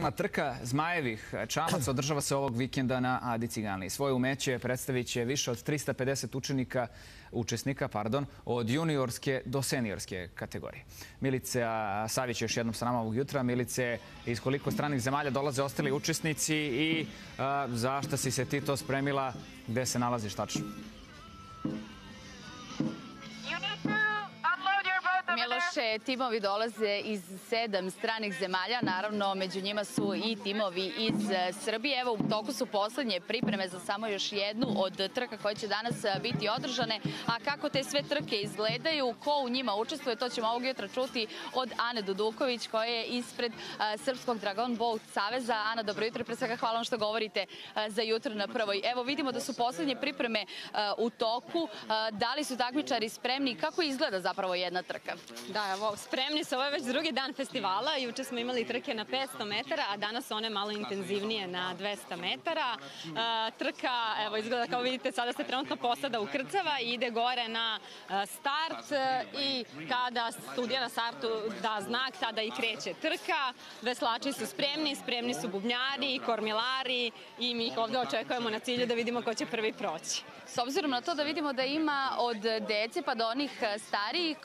Finalna trka zmajevih čamaca održava se ovog vikenda na Adi Ciganliji. Svoje umeće predstavit će više od 350 učesnika od juniorske do seniorske kategorije. Milica Savić je još jednom sa nama ovog jutra. Milice, iz koliko stranih zemalja dolaze ostali učesnici i za šta si se ti to spremila, gde se nalaziš tačno? Miloše, timovi dolaze iz 7 stranih zemalja, naravno među njima su i timovi iz Srbije. Evo, u toku su poslednje pripreme za samo još jednu od trka koje će danas biti održane. A kako te sve trke izgledaju, ko u njima učestvuje, to ćemo ovog jutra čuti od Ane Duduković, koja je ispred Srpskog Dragon Boat saveza. Ana, dobro jutro, pre svega hvala vam što govorite za jutro na prvoj. Evo, vidimo da su poslednje pripreme u toku. Da li su takmičari spremni? Kako izgleda zapravo jedna trka? Da, evo, spremni su, ovo je već drugi dan festivala. Juče smo imali trke na 500 metara, a danas one malo intenzivnije na 200 metara. Trka, evo, izgleda kao vidite, sada se trenutno posada ukrcava i ide gore na start i kada studija na startu da znak, tada i kreće trka. Veslači su spremni, spremni su bubnjari, kormilari i mi ih ovde očekujemo na cilju da vidimo ko će prvi proći. S obzirom na to da vidimo da ima od dece pa do onih starijih,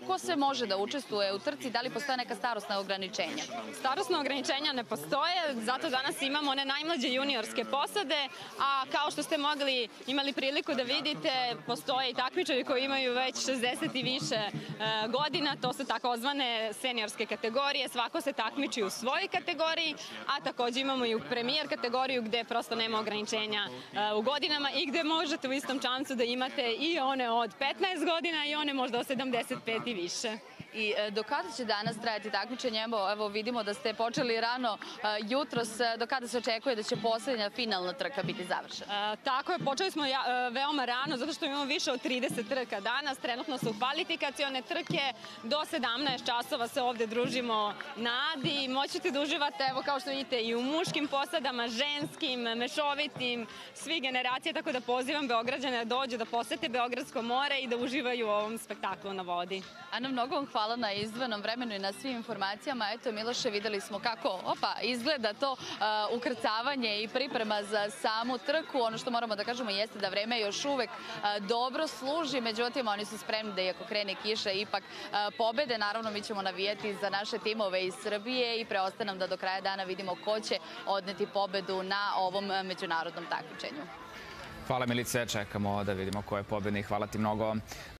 ko sve može da učestvuje u trci, da li postoje neka starosna ograničenja? Starosna ograničenja ne postoje, zato danas imamo one najmlađe juniorske posade, a kao što ste imali priliku da vidite, postoje i takmičari koji imaju već 60 i više godina, to su takozvane seniorske kategorije, svako se takmiči u svojoj kategoriji, a takođe imamo i u premijer kategoriju gde prosto nema ograničenja u godinama i gde možete u istom čamcu da imate i one od 15 godina i one možda od 75 i više. I do kada će danas trajati takmičenje? Evo vidimo da ste počeli rano jutros. Do kada se očekuje da će poslednja finalna trka biti završena? Tako je, počeli smo veoma rano, zato što imamo više od 30 trka danas. Trenutno su kvalifikacione trke. Do 17 časova se ovde družimo na Adi. Moćete da uživate, evo kao što vidite, i u muškim posadama, ženskim, mešovitim, svi generacije, tako da pozivam Beograđane da dođu, da posete Beogradsko more i da uživaju u ovom spektaklu na vodi. Ana, mnogo vam hvala na izdvojenom vremenu i na svim informacijama. Eto, Miloše, videli smo kako izgleda to ukrcavanje i priprema za samu trku. Ono što moramo da kažemo jeste da vreme još uvek dobro služi, međutim, oni su spremni da iako krene kiša ipak pobede. Naravno, mi ćemo navijati za naše timove iz Srbije i preostaje nam da do kraja dana vidimo ko će odneti pobedu na ovom međunarodnom takmičenju. Hvala, Milice, čekamo da vidimo ko je pobednik. Hvala ti mnogo.